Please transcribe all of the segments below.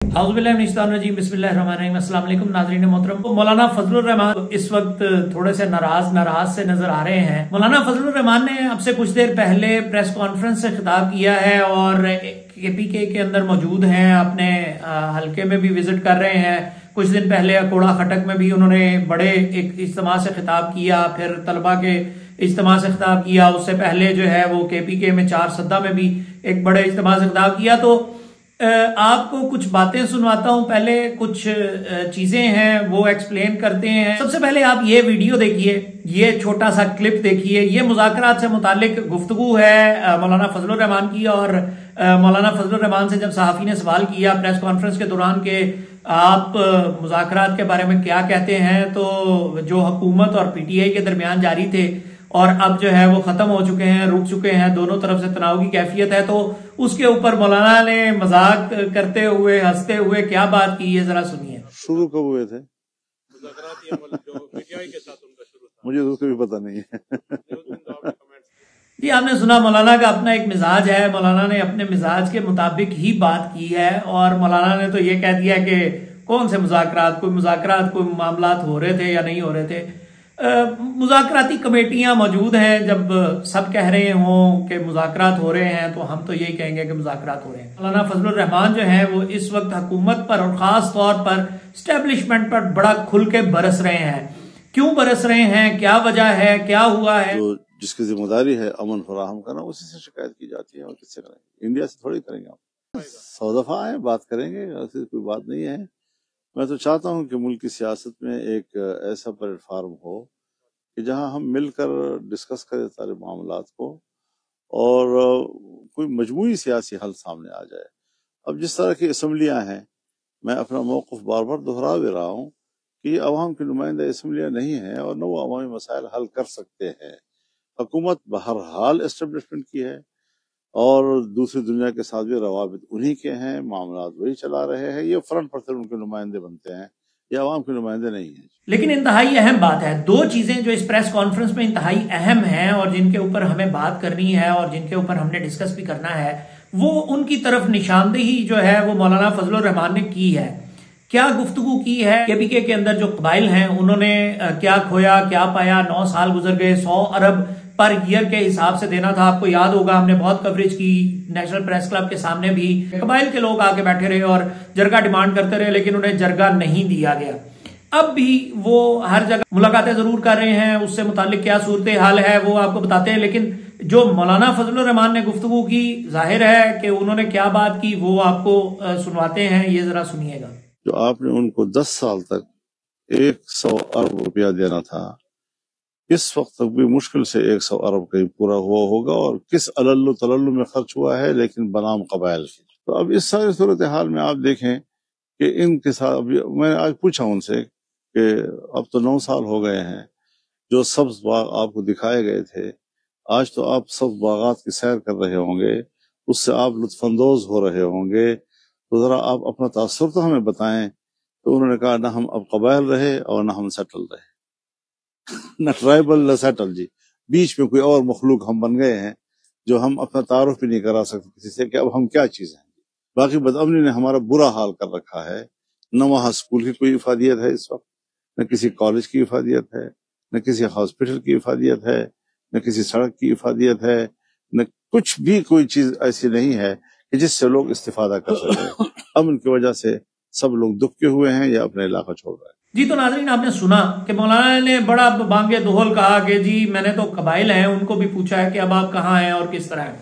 बिस्मिल्लाहिर्रहमानिर्रहीम। अस्सलाम वालेकुम नाज़रीन मोहतरम। मौलाना फजलुर रहमान इस वक्त थोड़े से नाराज से नजर आ रहे हैं। मौलाना फजलुर रहमान ने अब से कुछ देर पहले प्रेस कॉन्फ्रेंस से खिताब किया है और केपीके के अंदर मौजूद हैं, अपने हलके में भी विजिट कर रहे हैं। कुछ दिन पहले अकोड़ा खटक में भी उन्होंने बड़े एक इज्तिमा से खिताब किया, फिर तलबा के इज्तिमा से खिताब किया। उससे पहले जो है वो केपीके में चार सद्दा में भी एक बड़े इज्तिमा से खिताब किया। तो आपको कुछ बातें सुनवाता हूं, पहले कुछ चीजें हैं वो एक्सप्लेन करते हैं। सबसे पहले आप ये वीडियो देखिए, ये छोटा सा क्लिप देखिए। ये मुज़ाकरात से मुतालिक गुफ्तगू है मौलाना फजलुर रहमान की। और मौलाना फजलुर रहमान से जब सहाफी ने सवाल किया प्रेस कॉन्फ्रेंस के दौरान के आप मुज़ाकरात के बारे में क्या कहते हैं, तो जो हुकूमत और पीटीआई के दरमियान जारी थे और अब जो है वो खत्म हो चुके हैं, रुक चुके हैं, दोनों तरफ से तनाव की कैफियत है। तो उसके ऊपर मौलाना ने मजाक करते हुए हंसते हुए क्या बात की, ये जरा सुनिए। शुरू कब हुए थे? मुझे तो उसका भी पता नहीं है। जी, आपने सुना मौलाना का अपना एक मिजाज है, मौलाना ने अपने मिजाज के मुताबिक ही बात की है। और मौलाना ने तो ये कह दिया कि कौन से मुज़ाकरात, कोई मामलात हो रहे थे या नहीं हो रहे थे। मुज़ाकराती कमेटियां मौजूद हैं। जब सब कह रहे हों कि मुज़ाकरात हो रहे हैं तो हम तो यही कहेंगे कि मुज़ाकरात हो रहे हैं। मौलाना फजलुर रहमान जो है वो इस वक्त हुकूमत पर और खास तौर पर स्टैब्लिशमेंट पर बड़ा खुल के बरस रहे हैं। क्यों बरस रहे हैं, क्या वजह है, क्या हुआ है? तो जिसकी जिम्मेदारी है अमन फराहम करना, उसी से शिकायत की जाती है। और किससे करेंगे? इंडिया से थोड़ी करेंगे। आप 100 दफा आए, बात करेंगे, ऐसी कोई बात नहीं है। मैं तो चाहता हूं कि मुल्क की सियासत में एक ऐसा प्लेटफार्म हो कि जहां हम मिलकर डिस्कस करें सारे मामलात को और कोई मजमूई सियासी हल सामने आ जाए। अब जिस तरह की असम्बलियां हैं, मैं अपना मौक़िफ़ बार बार दोहरा भी रहा हूँ कि अवाम की नुमाइंदा असम्बलियां नहीं है और न वो अवामी मसाइल हल कर सकते हैं। हुकूमत बहरहाल एस्टेब्लिशमेंट की है और दूसरी दुनिया के साथ भी रवाबित उन्हीं के हैं, मामलात वही चला रहे हैं। ये फ्रंट पर उनके नुमाइंदे बनते हैं, ये अवाम के नुमाइंदे नहीं है। लेकिन इंतहाई अहम बात है, दो चीजें जो इस प्रेस कॉन्फ्रेंस में इंतहाई अहम हैं और जिनके ऊपर हमें बात करनी है और जिनके ऊपर हमने डिस्कस भी करना है, वो उनकी तरफ निशानदेही जो है वो मौलाना फजलुर रहमान ने की है। क्या गुफ्तगू की है? केपीके के अंदर जो कबाइल हैं उन्होंने क्या खोया, क्या पाया? 9 साल गुजर गए, 100 अरब पर ईयर के हिसाब से देना था। आपको याद होगा हमने बहुत कवरेज की, नेशनल प्रेस क्लब के सामने भी कबाइल के लोग आके बैठे रहे और जरगा डिमांड करते रहे, लेकिन उन्हें जरगा नहीं दिया गया। अब भी वो हर जगह मुलाकातें जरूर कर रहे हैं, उससे मुतालिक क्या सूरत हाल है वो आपको बताते हैं। लेकिन जो मौलाना फजलुर रहमान ने गुफ्तगू की, जाहिर है कि उन्होंने क्या बात की, वो आपको सुनवाते हैं, ये जरा सुनिएगा। जो आपने उनको 10 साल तक 100 अरब रुपया देना था, इस वक्त तक भी मुश्किल से 100 अरब कहीं पूरा हुआ होगा और किस अल्लु तलल्लु में खर्च हुआ है, लेकिन बनाम कबाइल की। तो अब इस सारी सूरत हाल में आप देखें कि इनके साथ, मैंने आज पूछा उनसे कि अब तो 9 साल हो गए हैं, जो सब्ज बाग आपको दिखाए गए थे, आज तो आप सब्ज बागात की सैर कर रहे होंगे, उससे आप लुत्फानंदोज हो रहे होंगे, तो जरा आप अपना तासुर तो हमें बताएं। तो उन्होंने कहा ना हम अब कबाइल रहे और ना हम सेटल रहे, न ट्राइबल न सेटल जी, बीच में कोई और मखलूक हम बन गए हैं जो हम अपना तारुफ भी नहीं करा सकते किसी से कि अब हम क्या चीज हैं। बाकी बदअमनी ने हमारा बुरा हाल कर रखा है। न वहाँ स्कूल की कोई इफादियत है इस वक्त, न किसी कॉलेज की इफादियत है, न किसी हॉस्पिटल की इफादियत है, न किसी सड़क की इफादियत है, न कुछ भी कोई चीज ऐसी नहीं है कि जिससे लोग इस्तिफादा कर सके। अमन की वजह से सब लोग दुबके हुए हैं या अपना इलाका छोड़ रहे हैं। जी, तो नाज़रीन आपने सुना कि मौलाना ने बड़ा बांगे दोहल कहा कि जी मैंने तो कबाइल हैं, उनको भी पूछा है कि अब आप कहाँ हैं और किस तरह है।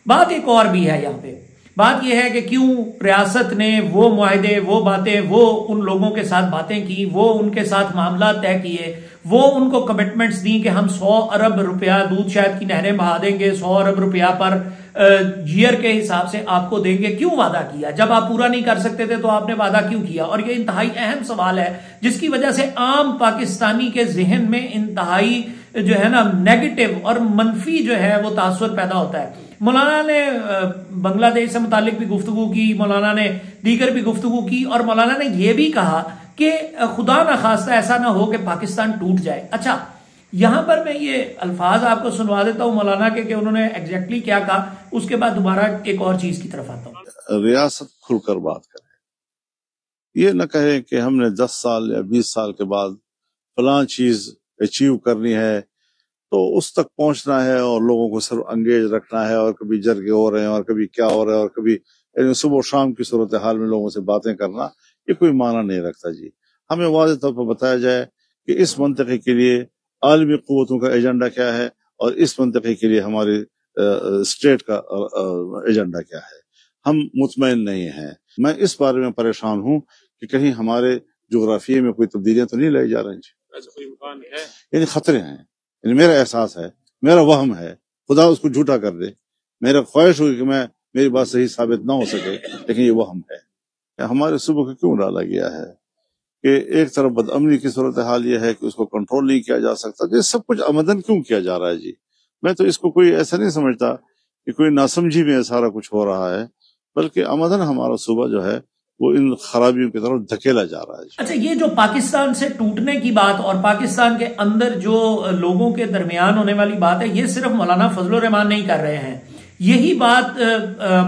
बात एक और भी है यहाँ पे। बात यह है कि क्यों रियासत ने वो मुआहदे, वो बातें, वो उन लोगों के साथ बातें की, वो उनके साथ मामला तय किए, वो उनको कमिटमेंट्स दी कि हम 100 अरब रुपया दूध शहद की नहरें बहा देंगे, 100 अरब रुपया पर ईयर के हिसाब से आपको देंगे। क्यों वादा किया? जब आप पूरा नहीं कर सकते थे तो आपने वादा क्यों किया? और ये इंतहाई अहम सवाल है जिसकी वजह से आम पाकिस्तानी के जहन में इंतहाई जो है ना नेगेटिव और मनफी जो है वो तासुर पैदा होता है। मौलाना ने बांग्लादेश से मुतालिक भी गुफ्तगू की, मौलाना ने दीगर भी गुफ्तगू की और मौलाना ने यह भी कहा कि खुदा ना खास्ता ऐसा ना हो कि पाकिस्तान टूट जाए। अच्छा, यहां पर मैं ये अल्फाज आपको सुनवा देता हूं मौलाना के कि उन्होंने एग्जैक्टली क्या कहा, उसके बाद दोबारा एक और चीज की तरफ आता हूं। रियासत खुलकर बात करे, ये न कहें कि हमने 10 साल या 20 साल के बाद फलां चीज अचीव करनी है तो उस तक पहुंचना है और लोगों को सिर्फ अंगेज रखना है, और कभी जरगे हो रहे हैं और कभी क्या हो रहा है और कभी सुबह शाम की सूरत हाल में लोगों से बातें करना, ये कोई माना नहीं रखता जी। हमें वाज़ेह तौर पर बताया जाए कि इस मंतक़े के लिए आलमी क़ुव्वतों का एजेंडा क्या है और इस मंतक़े के लिए हमारी स्टेट का एजेंडा क्या है। हम मुतमईन नहीं हैं। मैं इस बारे में परेशान हूँ कि कहीं हमारे जोग्राफिये में कोई तब्दीलियां तो नहीं लाई जा रही हैं। यानी खतरे हैं, यानी मेरा एहसास है, मेरा वहम है, खुदा उसको झूठा कर दे। मेरा ख्वाहिश हुई कि मेरी बात सही साबित ना हो सके, लेकिन ये वहम है। हमारे सूबे को क्यों डाला गया है कि एक तरफ बदअमनी की सूरत हाल ये है कि उसको कंट्रोल नहीं किया जा सकता। ये सब कुछ आमदन क्यों किया जा रहा है जी? मैं तो इसको कोई ऐसा नहीं समझता कि कोई नासमझी में सारा कुछ हो रहा है, बल्कि आमदन हमारा सूबा जो है वो इन खराबियों की तरफ धकेला जा रहा है। अच्छा, ये जो पाकिस्तान से टूटने की बात और पाकिस्तान के अंदर जो लोगों के दरमियान होने वाली बात है, ये सिर्फ मौलाना फजलुर रहमान नहीं कर रहे हैं। यही बात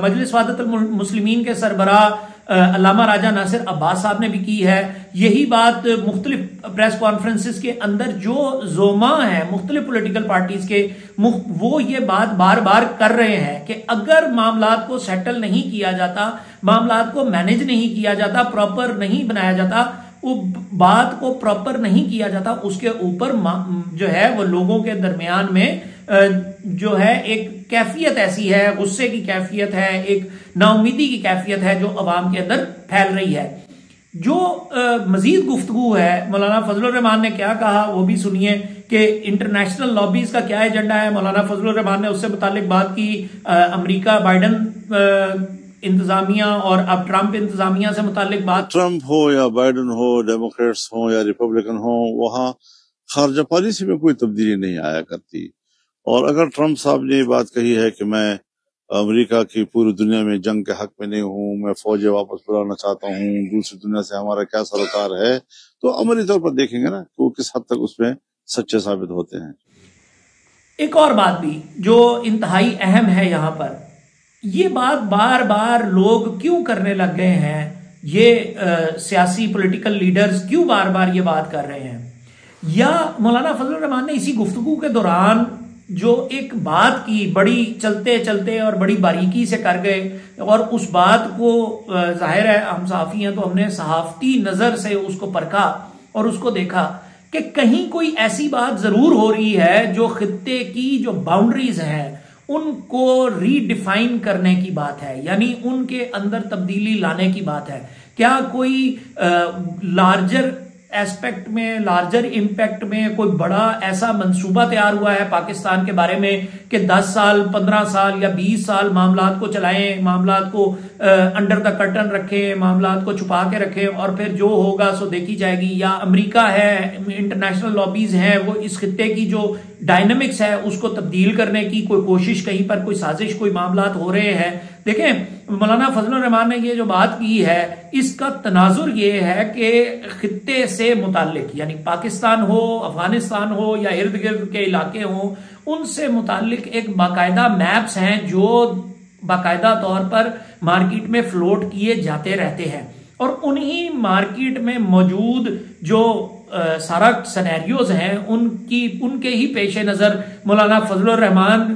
मजलिस वहदतुल मुस्लिमीन के सरबराह अल्लामा राजा नासिर अब्बास साहब ने भी की है। यही बात मुख्तलिफ प्रेस कॉन्फ्रेंसेस के अंदर जो जोमा है मुख्तलिफ पॉलिटिकल पार्टीज के, वो ये बात बार बार कर रहे हैं कि अगर मामलात को सेटल नहीं किया जाता, मामलात को मैनेज नहीं किया जाता, प्रॉपर नहीं बनाया जाता, वो बात को प्रॉपर नहीं किया जाता, उसके ऊपर जो है वो लोगों के दरमियान में जो है एक कैफियत ऐसी है, गुस्से की कैफियत है, एक नाउमीदी की कैफियत है जो अवाम के अंदर फैल रही है। जो मजीद गुफ्तगू है, मौलाना फजलुर रहमान ने क्या कहा वो भी सुनिए कि इंटरनेशनल लॉबीज का क्या एजेंडा है। मौलाना फजलुर रहमान ने उससे मुतालिक बात की। अमेरिका बाइडन इंतजामिया और अब ट्रंप इंतजामिया से मुतालिक बात। ट्रंप हो या बाइडन हो, डेमोक्रेट्स हो या रिपब्लिकन हो, वहां खारजा पॉलिसी में कोई तब्दीली नहीं आया करती। और अगर ट्रंप साहब ने ये बात कही है कि मैं अमेरिका की पूरी दुनिया में जंग के हक में नहीं हूँ, मैं फौजें वापस बुलाना चाहता हूँ, दूसरी दुनिया से हमारा क्या सरोकार है, तो अमली तौर पर देखेंगे ना कि वो किस हद तक उसमें सच्चे साबित होते हैं। एक और बात भी जो इंतहाई अहम है यहाँ पर, ये बात बार बार लोग क्यों करने लग गए हैं, ये सियासी पॉलिटिकल लीडर्स क्यों बार बार ये बात कर रहे हैं, या मौलाना फजलुर रहमान ने इसी गुफ्तगू के दौरान जो एक बात की बड़ी चलते चलते और बड़ी बारीकी से कर गए, और उस बात को जाहिर है हम सहाफ़ी हैं तो हमने सहाफ़ती नजर से उसको परखा और उसको देखा कि कहीं कोई ऐसी बात जरूर हो रही है जो खित्ते की जो बाउंड्रीज हैं उनको रीडिफाइन करने की बात है, यानी उनके अंदर तब्दीली लाने की बात है। क्या कोई लार्जर एस्पेक्ट में, लार्जर इम्पैक्ट में कोई बड़ा ऐसा मंसूबा तैयार हुआ है पाकिस्तान के बारे में कि 10 साल 15 साल या 20 साल मामलात को चलाएं, मामलात को अंडर द कर्टन रखें, मामलात को छुपा के रखें और फिर जो होगा सो देखी जाएगी? या अमेरिका है, इंटरनेशनल लॉबीज हैं, वो इस खित्ते की जो डायनामिक्स है उसको तब्दील करने की कोई कोशिश, कहीं पर कोई साजिश, कोई मामलात हो रहे हैं? देखें, मौलाना फजलुर रहमान ने ये जो बात की है इसका तनाजुर ये है कि खित्ते से मुतालिक, यानी पाकिस्तान हो, अफगानिस्तान हो या इर्द गिर्द के इलाके हो, उनसे मुतालिक एक बाकायदा मैप्स हैं जो बाकायदा तौर पर मार्केट में फ्लोट किए जाते रहते हैं, और उन्हीं मार्केट में मौजूद जो सारा सिनेरियोज हैं उनके ही पेश नजर मौलाना फजलुर रहमान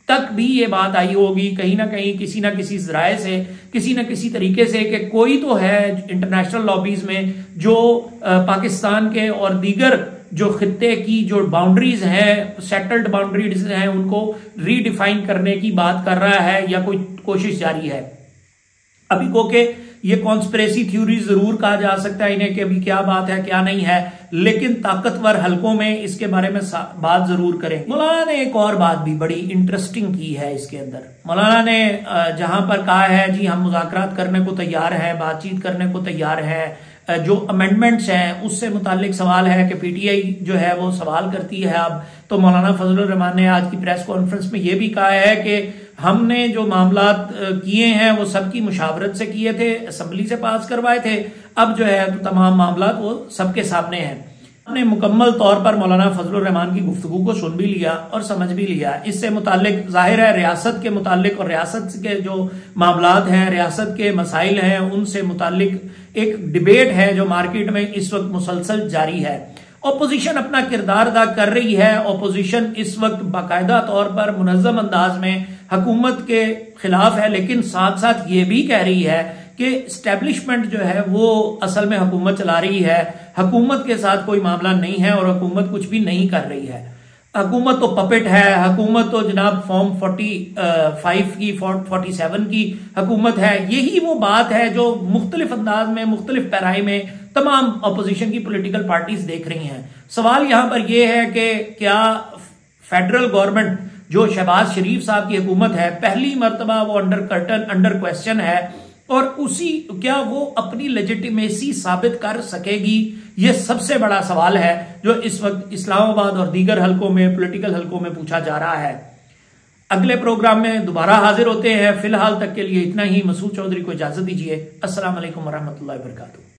तक भी ये बात आई होगी कहीं ना कहीं, किसी ना किसी जराए से, किसी ना किसी तरीके से, कि कोई तो है इंटरनेशनल लॉबीज में जो पाकिस्तान के और दीगर जो खित्ते की जो बाउंड्रीज हैं, सेटल्ड बाउंड्रीज हैं, उनको रीडिफाइन करने की बात कर रहा है या कोई कोशिश जारी है। अभी को के ये कॉन्स्पिरेसी थ्योरी जरूर कहा जा सकता है इन्हें कि अभी क्या बात है क्या नहीं है, लेकिन ताकतवर हलकों में इसके बारे में बात जरूर करें। मौलाना ने एक और बात भी बड़ी इंटरेस्टिंग की है इसके अंदर। मौलाना ने जहां पर कहा है जी हम मुज़ाकरात करने को तैयार हैं, बातचीत करने को तैयार हैं, जो अमेंडमेंट्स हैं उससे मुतालिक सवाल है कि पीटीआई जो है वो सवाल करती है अब। तो मौलाना फजलुर रहमान ने आज की प्रेस कॉन्फ्रेंस में ये भी कहा है कि हमने जो मामलात किए हैं वो सबकी मुशावरत से किए थे, असम्बली से पास करवाए थे, अब जो है तो तमाम मामलात वो सबके सामने हैं। आपने मुकम्मल तौर पर मौलाना फजलुर रहमान की गुफ्तगू को सुन भी लिया और समझ भी लिया। इससे मुतालिक जाहिर है रियासत के मुतालिक और रियासत के जो मामलात हैं, रियासत के मसाइल हैं, उनसे मुतालिक एक डिबेट है जो मार्केट में इस वक्त मुसलसल जारी है। ओपोजिशन अपना किरदार अदा कर रही है। ओपोजिशन इस वक्त बाकायदा तौर पर मुनज़्ज़म अंदाज में हुकूमत के खिलाफ है, लेकिन साथ साथ ये भी कह रही है कि स्टैब्लिशमेंट जो है वो असल में हुकूमत चला रही है, हुकूमत के साथ कोई मामला नहीं है और हुकूमत कुछ भी नहीं कर रही है। हुकूमत तो पपेट है, हुकूमत तो जनाब फॉर्म 45 की 47 की हुकूमत है। यही वो बात है जो मुख्तलिफ अंदाज में, मुख्तलिफ पैराई में तमाम अपोजिशन की पॉलिटिकल पार्टीज देख रही हैं। सवाल यहां पर यह है कि क्या फेडरल गवर्नमेंट जो शहबाज शरीफ साहब की हुकूमत है, पहली मर्तबा वो अंडर कर्टन, अंडर क्वेश्चन है और क्या वो अपनी लेजिटिमेसी साबित कर सकेगी? ये सबसे बड़ा सवाल है जो इस वक्त इस्लामाबाद और दीगर हलकों में, पॉलिटिकल हलकों में पूछा जा रहा है। अगले प्रोग्राम में दोबारा हाजिर होते हैं। फिलहाल तक के लिए इतना ही। मसूद चौधरी को इजाजत दीजिए। अस्सलाम वालेकुम वरहमतुल्लाहि वबरकातुहू।